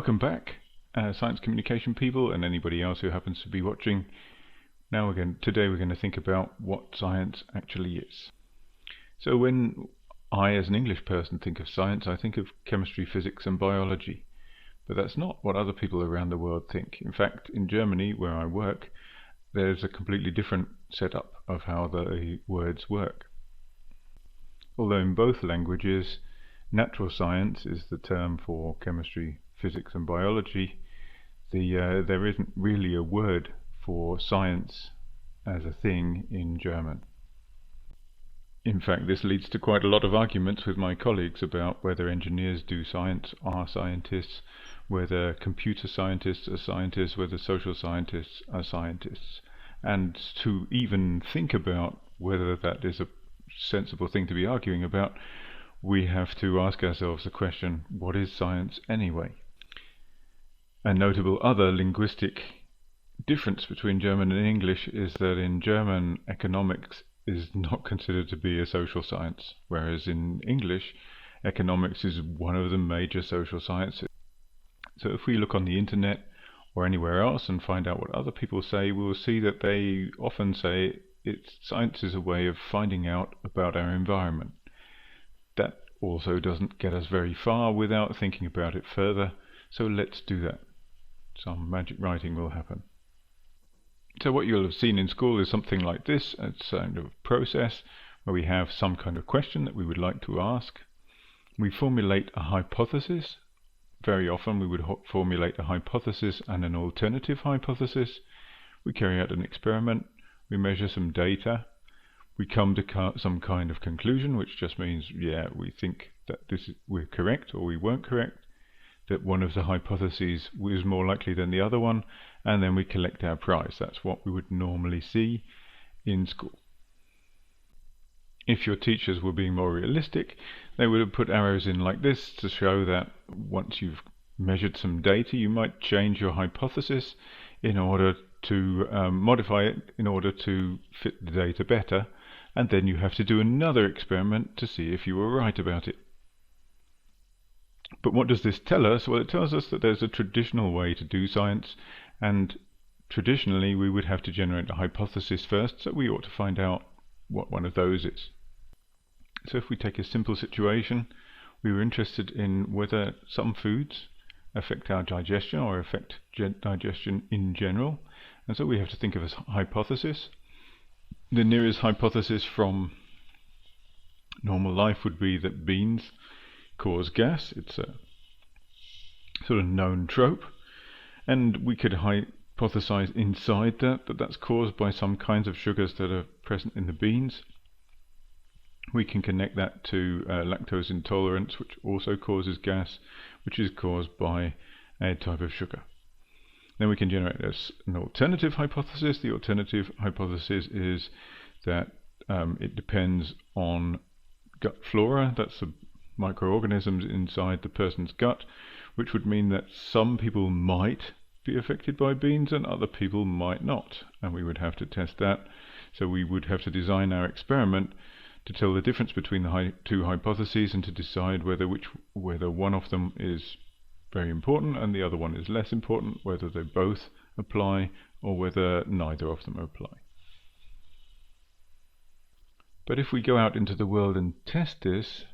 Welcome back, science communication people and anybody else who happens to be watching. Today we're going to think about what science actually is. So when I, as an English person, think of science, I think of chemistry, physics and biology. But that's not what other people around the world think. In fact, in Germany, where I work, there's a completely different setup of how the words work. Although in both languages, natural science is the term for chemistry, physics and biology, there isn't really a word for science as a thing in German. In fact, this leads to quite a lot of arguments with my colleagues about whether engineers do science, are scientists, whether computer scientists are scientists, whether social scientists are scientists. And to even think about whether that is a sensible thing to be arguing about, we have to ask ourselves the question, what is science anyway? A notable other linguistic difference between German and English is that in German, economics is not considered to be a social science, whereas in English, economics is one of the major social sciences. So if we look on the internet or anywhere else and find out what other people say, we'll see that they often say science is a way of finding out about our environment. That also doesn't get us very far without thinking about it further, so let's do that. Some magic writing will happen. So what you'll have seen in school is something like this. It's a kind of process where we have some kind of question that we would like to ask. We formulate a hypothesis. Very often we would formulate a hypothesis and an alternative hypothesis. We carry out an experiment. We measure some data. We come to some kind of conclusion, which just means, yeah, we think that we're correct or we weren't correct, that one of the hypotheses was more likely than the other one, and then we collect our prize. That's what we would normally see in school. If your teachers were being more realistic, they would have put arrows in like this to show that once you've measured some data, you might change your hypothesis in order to modify it in order to fit the data better, and then you have to do another experiment to see if you were right about it. But what does this tell us? Well, it tells us that there's a traditional way to do science, and traditionally we would have to generate a hypothesis first, so we ought to find out what one of those is. So if we take a simple situation, we were interested in whether some foods affect our digestion or affect digestion in general, and so we have to think of a hypothesis. The nearest hypothesis from normal life would be that beans cause gas. It's a sort of known trope, and we could hypothesize inside that that's caused by some kinds of sugars that are present in the beans. We can connect that to lactose intolerance, which also causes gas, which is caused by a type of sugar. Then we can generate an alternative hypothesis. The alternative hypothesis is that it depends on gut flora. That's the microorganisms inside the person's gut, which would mean that some people might be affected by beans and other people might not, and we would have to test that. So we would have to design our experiment to tell the difference between the two hypotheses and to decide whether one of them is very important and the other one is less important, whether they both apply or whether neither of them apply. But if we go out into the world and test this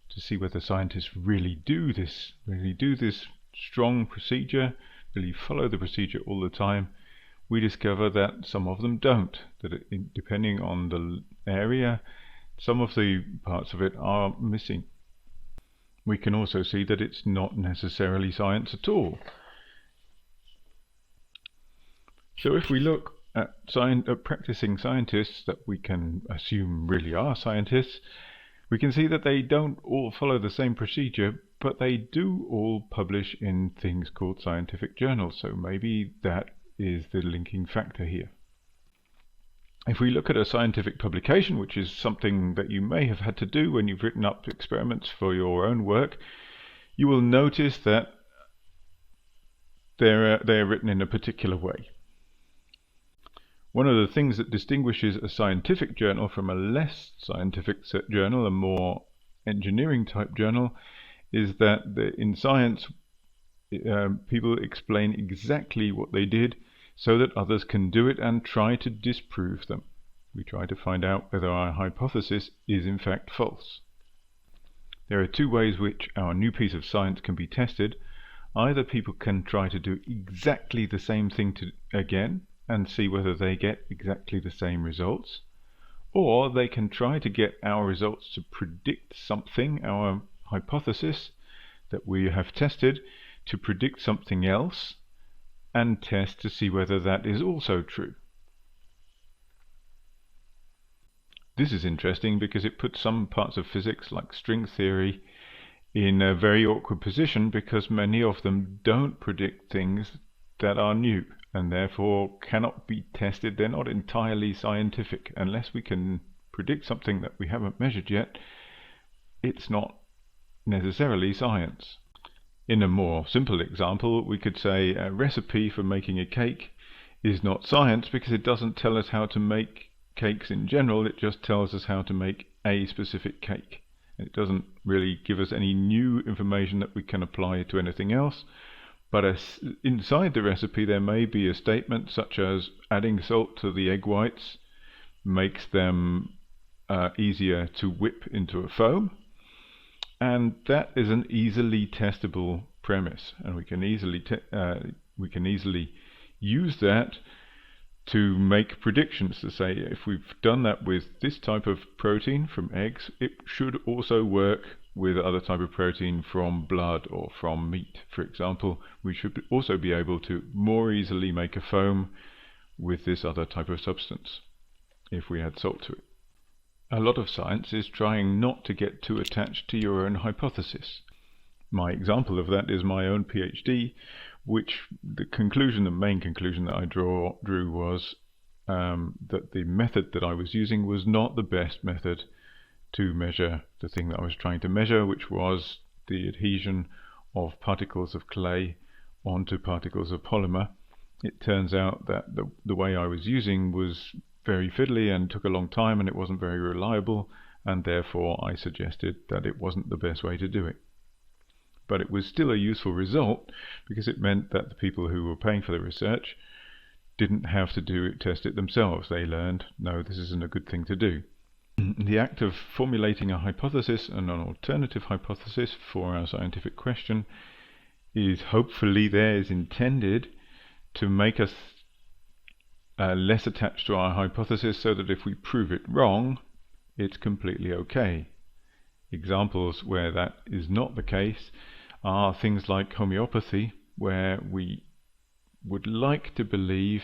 to see whether scientists really do this strong procedure, really follow the procedure all the time, we discover that some of them don't, that depending on the area, some of the parts of it are missing. We can also see that it's not necessarily science at all. So if we look at practicing scientists that we can assume really are scientists, we can see that they don't all follow the same procedure, but they do all publish in things called scientific journals, so maybe that is the linking factor here. If we look at a scientific publication, which is something that you may have had to do when you've written up experiments for your own work, you will notice that they're written in a particular way. One of the things that distinguishes a scientific journal from a less scientific journal, a more engineering type journal, is that in science people explain exactly what they did so that others can do it and try to disprove them. We try to find out whether our hypothesis is in fact false. There are two ways which our new piece of science can be tested. Either people can try to do exactly the same thing again and see whether they get exactly the same results, or they can try to get our results to predict something, our hypothesis that we have tested, to predict something else and test to see whether that is also true. This is interesting because it puts some parts of physics, like string theory, in a very awkward position because many of them don't predict things that are new and therefore cannot be tested. They're not entirely scientific. Unless we can predict something that we haven't measured yet, it's not necessarily science. In a more simple example, we could say a recipe for making a cake is not science because it doesn't tell us how to make cakes in general. It just tells us how to make a specific cake. It doesn't really give us any new information that we can apply to anything else. But inside the recipe there may be a statement such as adding salt to the egg whites makes them easier to whip into a foam. And that is an easily testable premise, and we can easily use that to make predictions, to say if we've done that with this type of protein from eggs, it should also work with other type of protein from blood or from meat. For example, we should also be able to more easily make a foam with this other type of substance if we add salt to it. A lot of science is trying not to get too attached to your own hypothesis. My example of that is my own PhD, which the main conclusion that I drew was that the method that I was using was not the best method to measure the thing that I was trying to measure, which was the adhesion of particles of clay onto particles of polymer. It turns out that the way I was using was very fiddly and took a long time, and it wasn't very reliable, and therefore I suggested that it wasn't the best way to do it. But it was still a useful result because it meant that the people who were paying for the research didn't have to test it themselves. They learned, no, this isn't a good thing to do. The act of formulating a hypothesis and an alternative hypothesis for our scientific question is hopefully intended to make us less attached to our hypothesis, so that if we prove it wrong, it's completely okay. Examples where that is not the case are things like homeopathy, where we would like to believe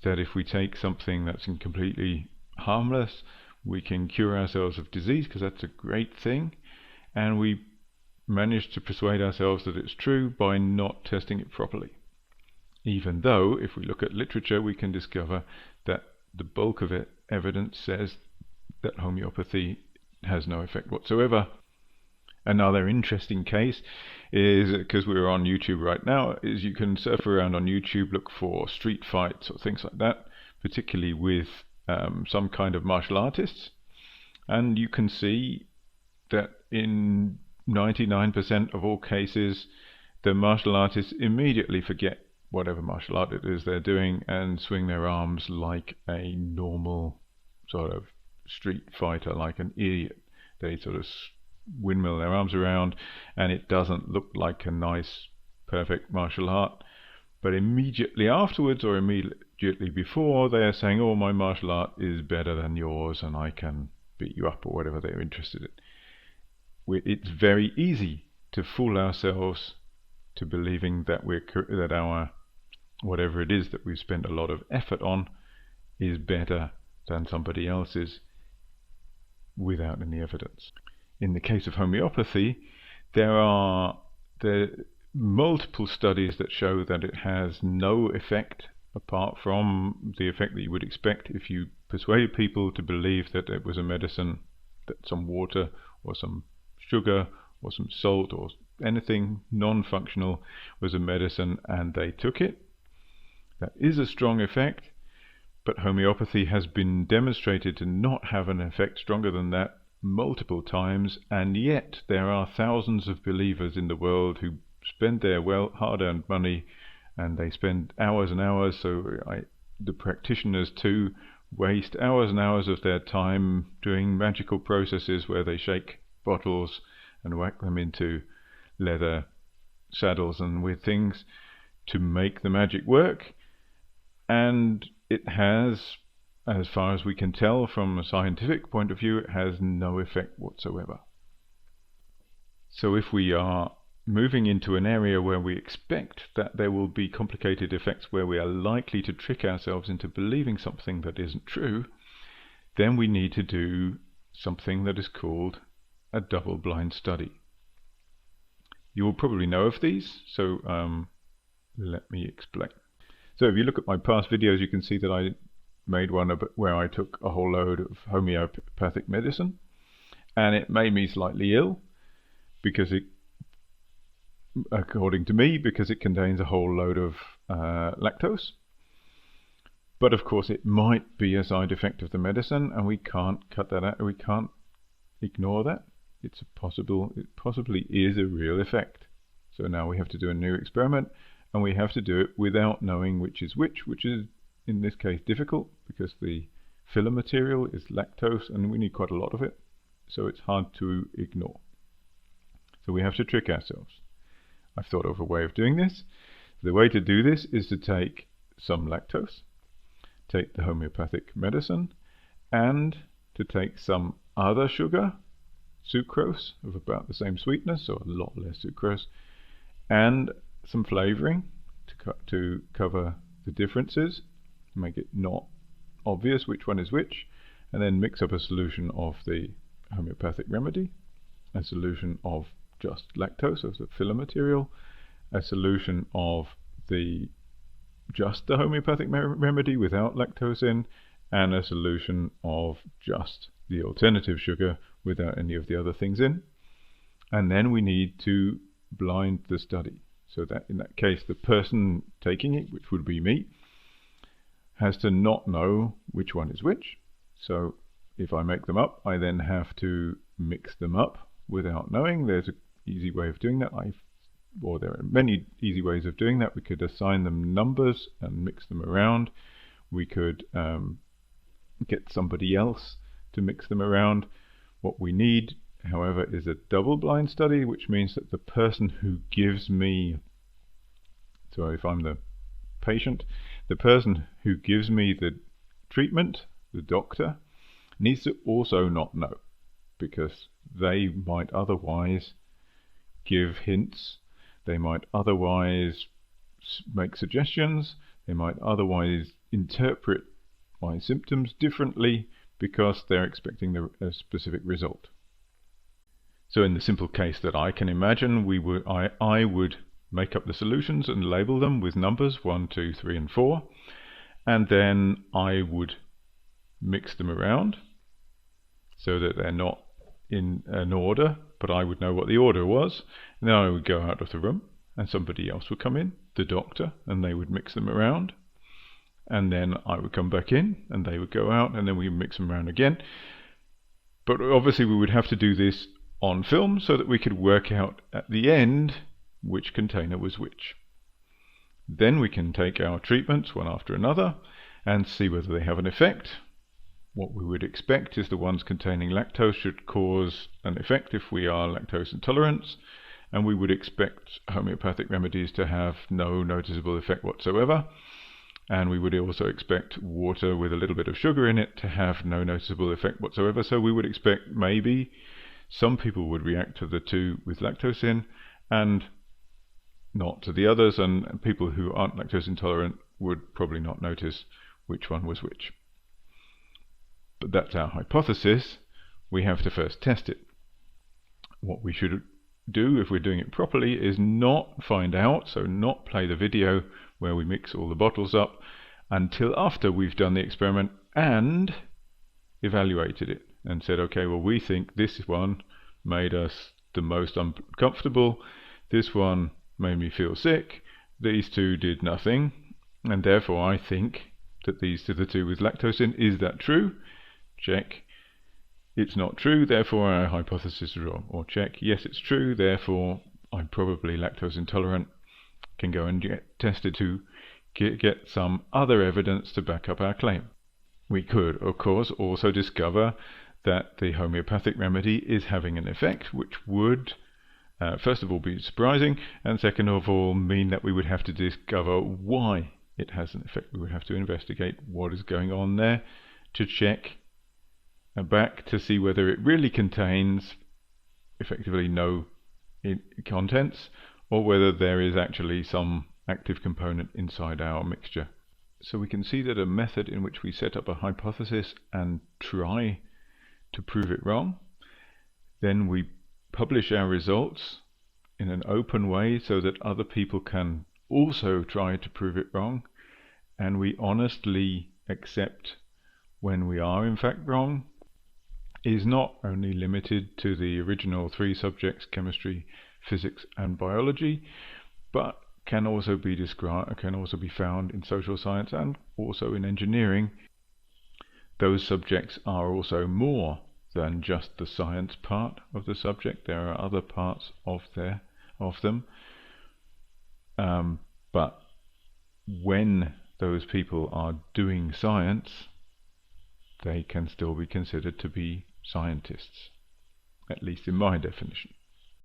that if we take something that's completely harmless, we can cure ourselves of disease, because that's a great thing, and we manage to persuade ourselves that it's true by not testing it properly. Even though, if we look at literature, we can discover that the bulk of evidence says that homeopathy has no effect whatsoever. Another interesting case is, because we're on YouTube right now, is you can surf around on YouTube, look for street fights or things like that, particularly with some kind of martial artists, and you can see that in 99% of all cases the martial artists immediately forget whatever martial art it is they're doing and swing their arms like a normal sort of street fighter, like an idiot. They sort of windmill their arms around, and it doesn't look like a nice, perfect martial art. But immediately afterwards, or immediately before, they are saying, oh, my martial art is better than yours and I can beat you up, or whatever they're interested in. It's very easy to fool ourselves to believing that that our whatever it is that we've spent a lot of effort on is better than somebody else's without any evidence. In the case of homeopathy, there are multiple studies that show that it has no effect apart from the effect that you would expect if you persuaded people to believe that it was a medicine, that some water or some sugar or some salt or anything non-functional was a medicine and they took it. That is a strong effect, but homeopathy has been demonstrated to not have an effect stronger than that multiple times, and yet there are thousands of believers in the world who spend their hard-earned money, and they spend hours and hours. So the practitioners too waste hours and hours of their time doing magical processes where they shake bottles and whack them into leather saddles and with things to make the magic work. And it has, as far as we can tell from a scientific point of view, it has no effect whatsoever. So if we are moving into an area where we expect that there will be complicated effects, where we are likely to trick ourselves into believing something that isn't true, then we need to do something that is called a double-blind study. You will probably know of these, so let me explain. So if you look at my past videos, you can see that I made one where I took a whole load of homeopathic medicine, and it made me slightly ill, because it, according to me, because it contains a whole load of lactose. But of course it might be a side effect of the medicine, and we can't cut that out. We can't ignore that. It possibly is a real effect. So now we have to do a new experiment, and we have to do it without knowing which is which is in this case difficult, because the filler material is lactose and we need quite a lot of it, so it's hard to ignore. So we have to trick ourselves. I've thought of a way of doing this. The way to do this is to take some lactose, take the homeopathic medicine, and to take some other sugar, sucrose, of about the same sweetness, or a lot less sucrose, and some flavoring to cover the differences, make it not obvious which one is which, and then mix up a solution of the homeopathic remedy, a solution of just lactose as the filler material, a solution of just the homeopathic remedy without lactose in, and a solution of just the alternative sugar without any of the other things in. And then we need to blind the study, so that in that case the person taking it, which would be me, has to not know which one is which. So if I make them up, I then have to mix them up without knowing. There's an easy way of doing that. There are many easy ways of doing that. We could assign them numbers and mix them around. We could get somebody else to mix them around. What we need, however, is a double-blind study, which means that the person who gives me, so if I'm the patient, the person who gives me the treatment, the doctor, needs to also not know, because they might otherwise give hints, they might otherwise make suggestions, they might otherwise interpret my symptoms differently because they're expecting a specific result. So in the simple case that I can imagine, I would make up the solutions and label them with numbers 1, 2, 3, and 4, and then I would mix them around so that they're not in an order, but I would know what the order was, and then I would go out of the room and somebody else would come in, the doctor, and they would mix them around, and then I would come back in and they would go out, and then we would mix them around again. But obviously we would have to do this on film so that we could work out at the end which container was which. Then we can take our treatments one after another and see whether they have an effect. What we would expect is the ones containing lactose should cause an effect if we are lactose intolerant, and we would expect homeopathic remedies to have no noticeable effect whatsoever, and we would also expect water with a little bit of sugar in it to have no noticeable effect whatsoever. So we would expect maybe some people would react to the two with lactose in and not to the others, and people who aren't lactose intolerant would probably not notice which one was which. But that's our hypothesis. We have to first test it. What we should do, if we're doing it properly, is not find out, so not play the video where we mix all the bottles up, until after we've done the experiment and evaluated it and said, okay, well, we think this one made us the most uncomfortable, this one made me feel sick, these two did nothing, and therefore I think that these are the two with lactose in. Is that true? Check. It's not true, therefore our hypothesis is wrong. Or check, yes, it's true, therefore I'm probably lactose intolerant, can go and get tested to get some other evidence to back up our claim. We could, of course, also discover that the homeopathic remedy is having an effect, which would first of all be surprising, and second of all mean that we would have to discover why it has an effect. We would have to investigate what is going on there to check back to see whether it really contains effectively no contents, or whether there is actually some active component inside our mixture. So we can see that a method in which we set up a hypothesis and try to prove it wrong, then we publish our results in an open way so that other people can also try to prove it wrong, and we honestly accept when we are in fact wrong, is not only limited to the original 3 subjects, chemistry, physics and biology, but can also be found in social science and also in engineering. Those subjects are also more than just the science part of the subject. There are other parts of them, but when those people are doing science, they can still be considered to be scientists, at least in my definition.